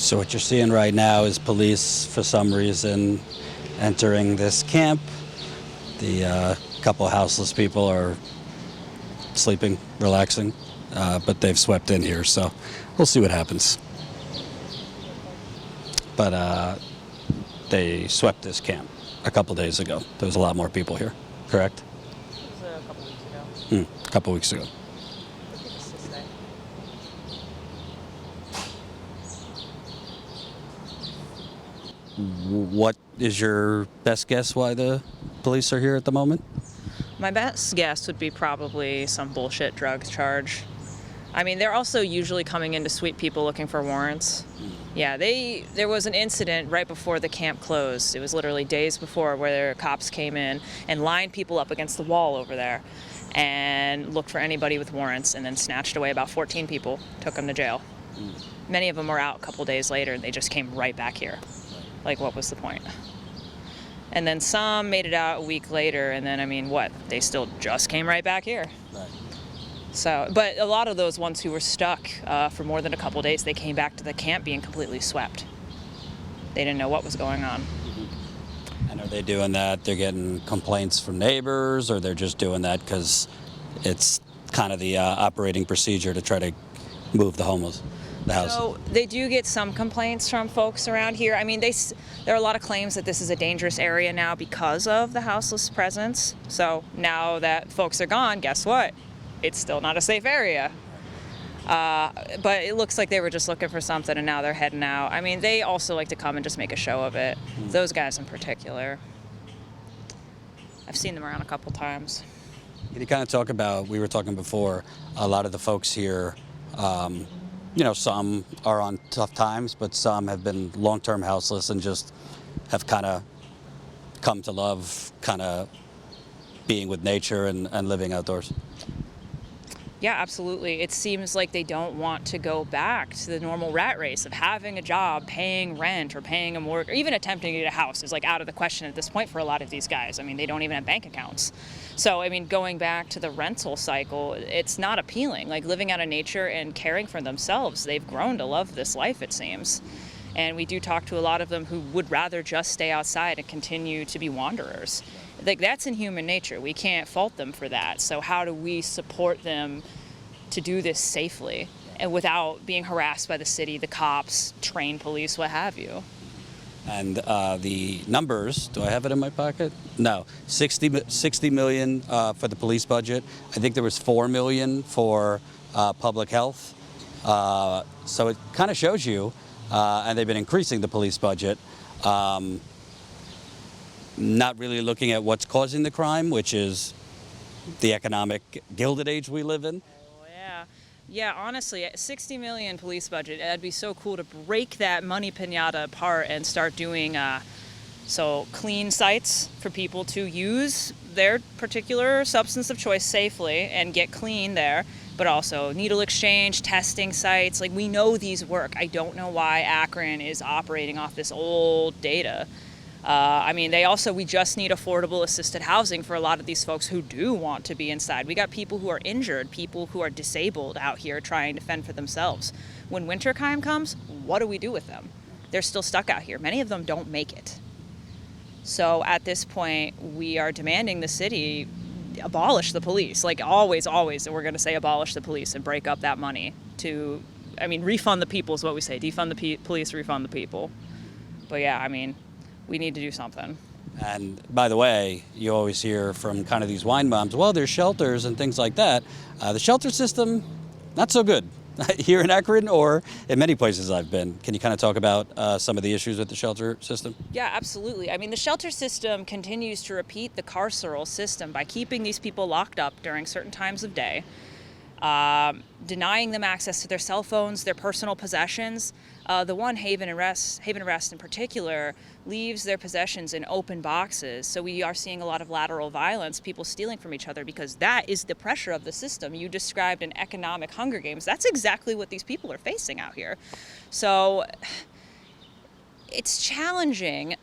So what you're seeing right now is police, for some reason, entering this camp. The couple houseless people are sleeping, relaxing, but they've swept in here, so we'll see what happens. But they swept this camp a couple days ago. There was a lot more people here, correct? It was a couple weeks ago. A couple weeks ago. I think it's this day. What is your best guess why the police are here at the moment? My best guess would be probably some bullshit drug charge. I mean, they're also usually coming in to sweep people looking for warrants. Yeah, there was an incident right before the camp closed. It was literally days before where cops came in and lined people up against the wall over there and looked for anybody with warrants and then snatched away about 14 people, took them to jail. Many of them were out a couple days later and they just came right back here. Like, what was the point? And then some made it out a week later, and then, I mean, what? They still just came right back here. Right. So, but a lot of those ones who were stuck for more than a couple days, they came back to the camp being completely swept. They didn't know what was going on. And are they doing that? They're getting complaints from neighbors, or they're just doing that because it's kind of the operating procedure to try to move the house? So they do get some complaints from folks around here. I mean, there are a lot of claims that this is a dangerous area now because of the houseless presence. So now that folks are gone, guess what? It's still not a safe area. But it looks like they were just looking for something and now they're heading out. I mean, they also like to come and just make a show of it. Those guys in particular. I've seen them around a couple times. Can you kind of talk about, we were talking before, a lot of the folks here, some are on tough times, but some have been long-term houseless and just have kind of come to love kind of being with nature and living outdoors. Yeah, absolutely. It seems like they don't want to go back to the normal rat race of having a job, paying rent, or paying a mortgage, or even attempting to get a house is like out of the question at this point for a lot of these guys. I mean, they don't even have bank accounts. So, I mean, going back to the rental cycle, it's not appealing. Like living out of nature and caring for themselves, they've grown to love this life, it seems. And we do talk to a lot of them who would rather just stay outside and continue to be wanderers. Like, that's in human nature. We can't fault them for that. So how do we support them to do this safely and without being harassed by the city, the cops, trained police, what have you? And the numbers, do I have it in my pocket? No, 60 million for the police budget. I think there was 4 million for public health. So it kind of shows you, and they've been increasing the police budget, not really looking at what's causing the crime, which is the economic Gilded Age we live in. Yeah, honestly, 60 million police budget, it'd be so cool to break that money piñata apart and start doing clean sites for people to use their particular substance of choice safely and get clean there, but also needle exchange, testing sites. Like, we know these work. I don't know why Akron is operating off this old data. We just need affordable assisted housing for a lot of these folks who do want to be inside. We got people who are injured, people who are disabled out here trying to fend for themselves. When winter time comes, what do we do with them? They're still stuck out here. Many of them don't make it. So at this point, we are demanding the city abolish the police. Like, always, we're going to say abolish the police and break up that money refund the people is what we say. Defund the police, refund the people. But yeah, we need to do something. And by the way, you always hear from kind of these wine moms, well, there's shelters and things like that. The shelter system, not so good here in Akron or in many places I've been. Can you kind of talk about some of the issues with the shelter system? Yeah, absolutely. I mean, the shelter system continues to repeat the carceral system by keeping these people locked up during certain times of day, denying them access to their cell phones, their personal possessions. The one, Haven and Rest in particular, leaves their possessions in open boxes. So we are seeing a lot of lateral violence, people stealing from each other, because that is the pressure of the system. You described an economic Hunger Games. That's exactly what these people are facing out here. So it's challenging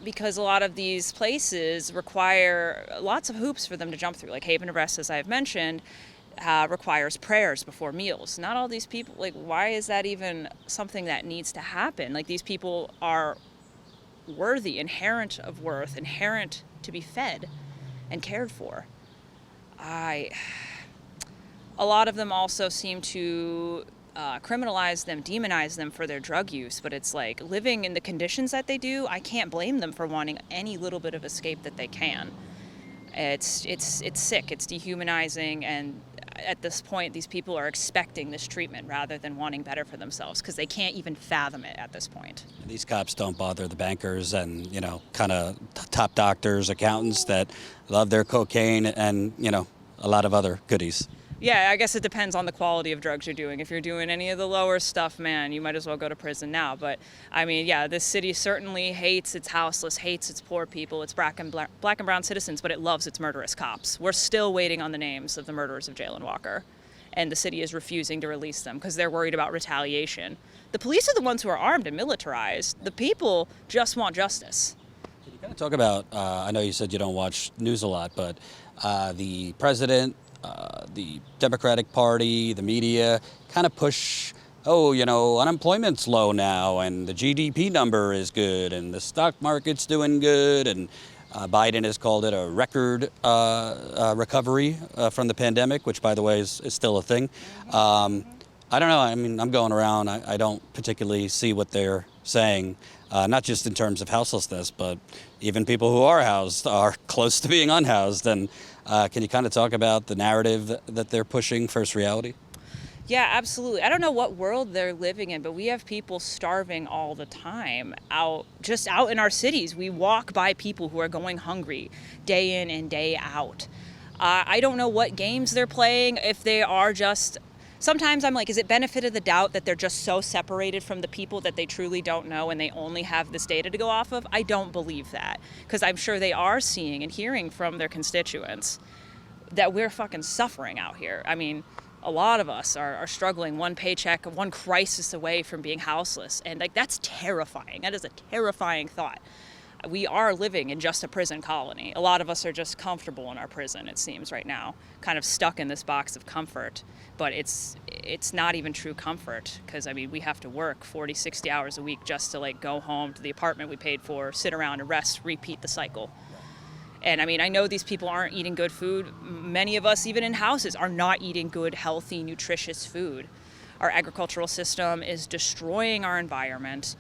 because a lot of these places require lots of hoops for them to jump through, like Haven and Rest, as I've mentioned. requires prayers before meals. Not all these people, like, why is that even something that needs to happen? Like, these people are worthy, inherent of worth, inherent to be fed and cared for. A lot of them also seem to criminalize them, demonize them for their drug use, but it's like, living in the conditions that they do, I can't blame them for wanting any little bit of escape that they can. It's sick, it's dehumanizing, and at this point, these people are expecting this treatment rather than wanting better for themselves, because they can't even fathom it at this point. These cops don't bother the bankers and, kind of top doctors, accountants that love their cocaine and, a lot of other goodies. Yeah, I guess it depends on the quality of drugs you're doing. If you're doing any of the lower stuff, man, you might as well go to prison now. But, I mean, yeah, this city certainly hates its houseless, hates its poor people, its black and brown citizens, but it loves its murderous cops. We're still waiting on the names of the murderers of Jalen Walker, and the city is refusing to release them because they're worried about retaliation. The police are the ones who are armed and militarized. The people just want justice. Can you kind of talk about, I know you said you don't watch news a lot, but the president, the Democratic Party, the media kind of push, unemployment's low now and the GDP number is good and the stock market's doing good, and Biden has called it a record recovery from the pandemic, which, by the way, is still a thing. I don't know. I mean, I'm going around. I don't particularly see what they're saying, not just in terms of houselessness, but even people who are housed are close to being unhoused. And can you kind of talk about the narrative that they're pushing versus reality? Yeah, absolutely. I don't know what world they're living in, but we have people starving all the time out in our cities. We walk by people who are going hungry day in and day out. I don't know what games they're playing, if they are just... Sometimes I'm like, is it benefit of the doubt that they're just so separated from the people that they truly don't know and they only have this data to go off of? I don't believe that, because I'm sure they are seeing and hearing from their constituents that we're fucking suffering out here. I mean, a lot of us are struggling, one paycheck, one crisis away from being houseless. And like, that's terrifying. That is a terrifying thought. We are living in just a prison colony. A lot of us are just comfortable in our prison, it seems, right now, kind of stuck in this box of comfort. But it's not even true comfort, because, I mean, we have to work 40, 60 hours a week just to, like, go home to the apartment we paid for, sit around and rest, repeat the cycle. And, I mean, I know these people aren't eating good food. Many of us, even in houses, are not eating good, healthy, nutritious food. Our agricultural system is destroying our environment.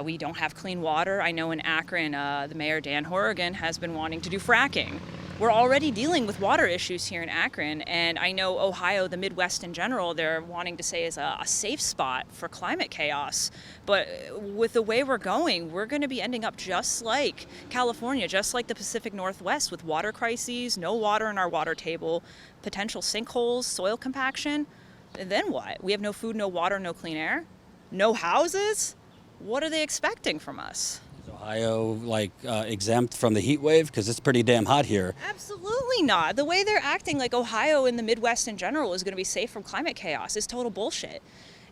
We don't have clean water. I know in Akron, the mayor, Dan Horrigan, has been wanting to do fracking. We're already dealing with water issues here in Akron, and I know Ohio, the Midwest in general, they're wanting to say is a safe spot for climate chaos. But with the way we're going, we're going to be ending up just like California, just like the Pacific Northwest, with water crises, no water in our water table, potential sinkholes, soil compaction. And then what? We have no food, no water, no clean air, no houses? What are they expecting from us? Is Ohio exempt from the heat wave? Because it's pretty damn hot here. Absolutely not. The way they're acting like Ohio and the Midwest in general is going to be safe from climate chaos is total bullshit.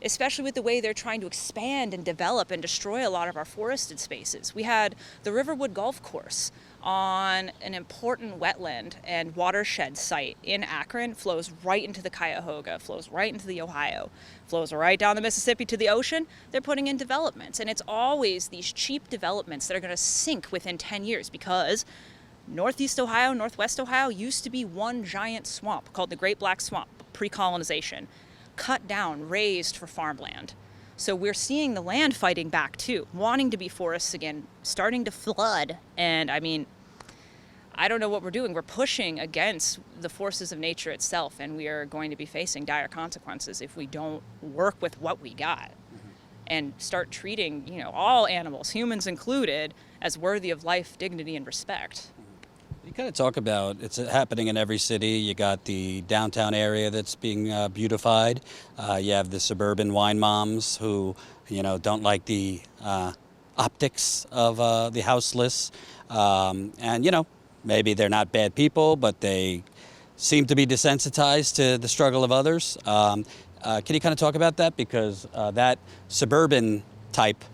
Especially with the way they're trying to expand and develop and destroy a lot of our forested spaces. We had the Riverwood Golf Course on an important wetland and watershed site in Akron, flows right into the Cuyahoga, flows right into the Ohio, flows right down the Mississippi to the ocean. They're putting in developments, and it's always these cheap developments that are going to sink within 10 years because Northeast Ohio, Northwest Ohio used to be one giant swamp called the Great Black Swamp, pre-colonization, cut down, raised for farmland. So we're seeing the land fighting back too, wanting to be forests again, starting to flood. And I mean, I don't know what we're doing. We're pushing against the forces of nature itself, and we are going to be facing dire consequences if we don't work with what we got and start treating, all animals, humans included, as worthy of life, dignity, and respect. You kind of talk about it's happening in every city. You got the downtown area that's being beautified. You have the suburban wine moms who, don't like the optics of the houseless. And, maybe they're not bad people, but they seem to be desensitized to the struggle of others. Can you kind of talk about that? Because that suburban type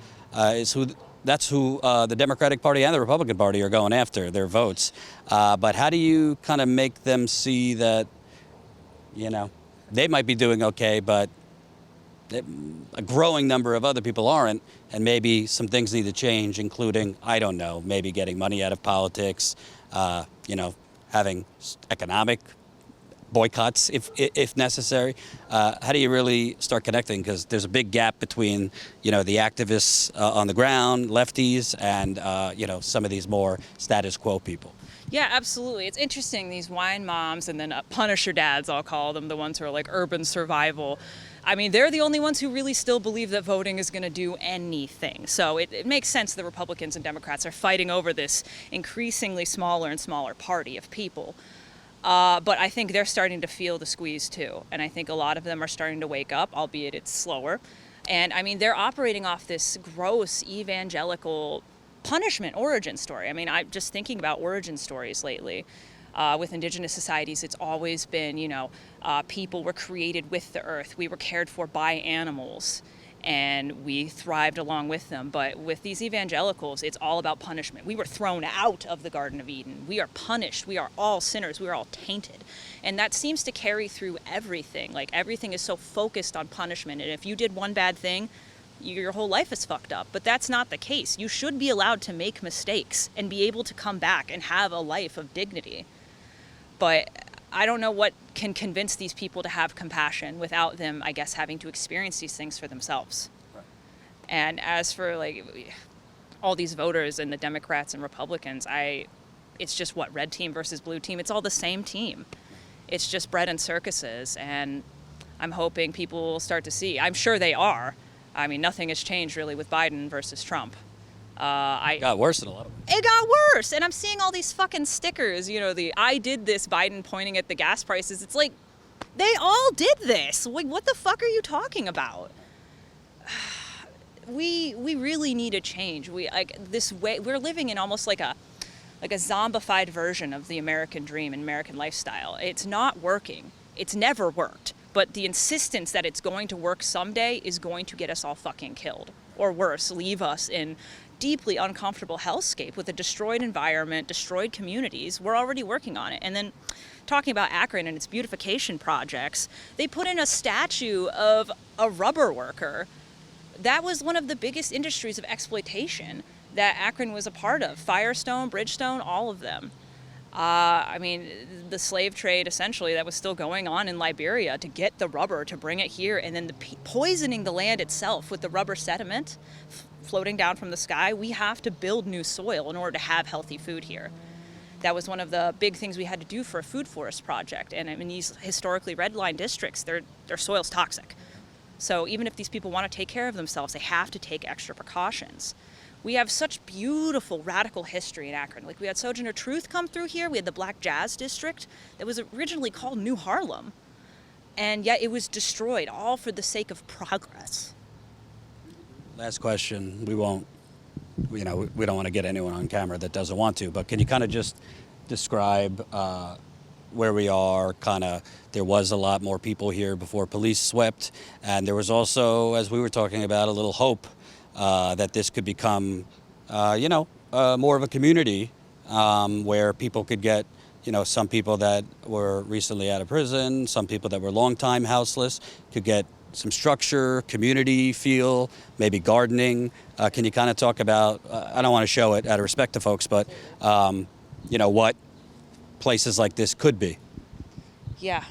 that's who the Democratic Party and the Republican Party are going after, their votes. But how do you kind of make them see that you know, they might be doing okay, but a growing number of other people aren't, and maybe some things need to change, including, I don't know, maybe getting money out of politics, you know, having economic boycotts if necessary. How do you really start connecting? Because there's a big gap between, you know, the activists on the ground, lefties, and, you know, some of these more status quo people. Yeah, absolutely. It's interesting, these wine moms and then Punisher dads, I'll call them, the ones who are like urban survival. I mean, they're the only ones who really still believe that voting is going to do anything. So it makes sense that Republicans and Democrats are fighting over this increasingly smaller and smaller party of people. But I think they're starting to feel the squeeze too. And I think a lot of them are starting to wake up, albeit it's slower. And I mean, they're operating off this gross evangelical punishment origin story. I mean, I'm just thinking about origin stories lately. With indigenous societies, it's always been, you know, people were created with the earth. We were cared for by animals, and we thrived along with them. But with these evangelicals, it's all about punishment. We were thrown out of the Garden of Eden. We are punished. We are all sinners. We are all tainted. And that seems to carry through everything. Like, everything is so focused on punishment. And if you did one bad thing, your whole life is fucked up. But that's not the case. You should be allowed to make mistakes and be able to come back and have a life of dignity. But I don't know what can convince these people to have compassion without them, I guess, having to experience these things for themselves. Right. And as for like all these voters and the Democrats and Republicans, it's just what, red team versus blue team? It's all the same team. It's just bread and circuses. And I'm hoping people will start to see. I'm sure they are. I mean, nothing has changed really with Biden versus Trump. It got worse in a lot of ways. It got worse, and I'm seeing all these fucking stickers, you know, the I did this Biden pointing at the gas prices. It's like, they all did this. Like, what the fuck are you talking about? We really need a change. We're living in almost like a zombified version of the American dream and American lifestyle. It's not working. It's never worked. But the insistence that it's going to work someday is going to get us all fucking killed. Or worse, leave us in deeply uncomfortable hellscape with a destroyed environment, destroyed communities. We're already working on it. And then talking about Akron and its beautification projects, they put in a statue of a rubber worker. That was one of the biggest industries of exploitation that Akron was a part of. Firestone, Bridgestone, all of them. I mean, the slave trade, essentially, that was still going on in Liberia to get the rubber, to bring it here, and then poisoning the land itself with the rubber sediment floating down from the sky. We have to build new soil in order to have healthy food here. That was one of the big things we had to do for a food forest project. And in these historically redlined districts, their soil's toxic. So even if these people want to take care of themselves, they have to take extra precautions. We have such beautiful radical history in Akron. Like, we had Sojourner Truth come through here. We had the Black Jazz District that was originally called New Harlem. And yet it was destroyed, all for the sake of progress. Last question. We don't want to get anyone on camera that doesn't want to, but can you kind of just describe where we are? There was a lot more people here before police swept, and there was also, as we were talking about, a little hope that this could become, more of a community where people could get, some people that were recently out of prison, some people that were longtime houseless could get some structure, community feel, maybe gardening. Can you kind of talk about, I don't want to show it out of respect to folks, but, what places like this could be? Yeah.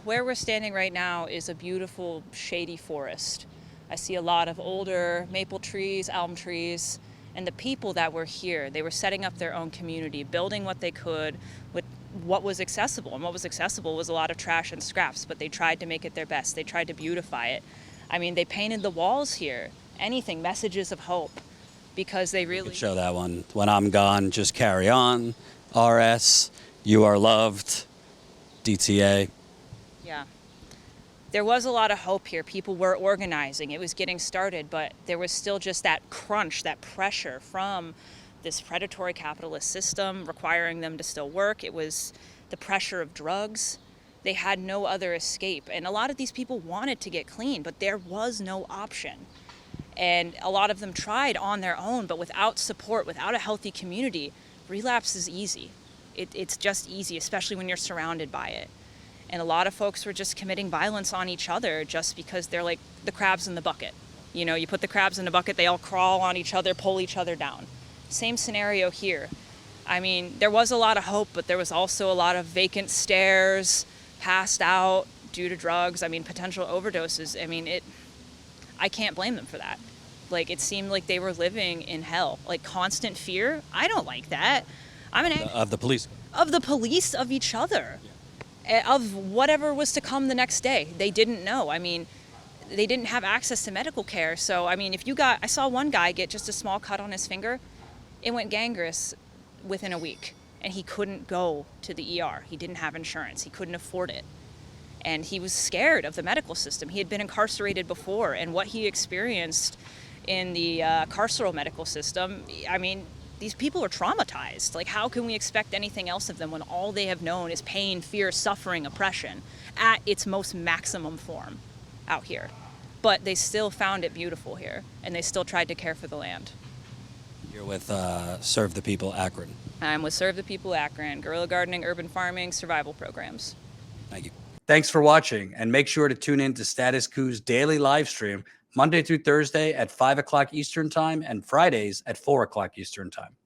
Where we're standing right now is a beautiful, shady forest. I see a lot of older maple trees, elm trees, and the people that were here, they were setting up their own community, building what they could with what was accessible. And what was accessible was a lot of trash and scraps, but they tried to make it their best. They tried to beautify it. I mean, they painted the walls here, anything, messages of hope, because they really... Show that one. When I'm gone, just carry on. HARASS, you are loved. DTA. Yeah. There was a lot of hope here. People were organizing. It was getting started, but there was still just that crunch, that pressure from this predatory capitalist system requiring them to still work. It was the pressure of drugs. They had no other escape. And a lot of these people wanted to get clean, but there was no option. And a lot of them tried on their own, but without support, without a healthy community, relapse is easy. It's just easy, especially when you're surrounded by it. And a lot of folks were just committing violence on each other just because they're like the crabs in the bucket. You know, you put the crabs in the bucket, they all crawl on each other, pull each other down. Same scenario here. I mean, there was a lot of hope, but there was also a lot of vacant stares, passed out due to drugs. I mean, potential overdoses. I mean, I can't blame them for that. Like, it seemed like they were living in hell, like constant fear. I don't like that. Of the police. Of the police, of each other, of whatever was to come the next day. They didn't know. I mean, they didn't have access to medical care. So, I mean, I saw one guy get just a small cut on his finger. It went gangrenous within a week, and he couldn't go to the ER. He didn't have insurance. He couldn't afford it. And he was scared of the medical system. He had been incarcerated before, and what he experienced in the carceral medical system, I mean, these people are traumatized. Like, how can we expect anything else of them when all they have known is pain, fear, suffering, oppression at its most maximum form out here? But they still found it beautiful here, and they still tried to care for the land. You're with Serve the People Akron. I'm with Serve the People Akron, guerrilla gardening, urban farming, survival programs. Thank you. Thanks for watching, and make sure to tune in to Status Coup's daily live stream Monday through Thursday at 5 o'clock Eastern Time and Fridays at 4 o'clock Eastern Time.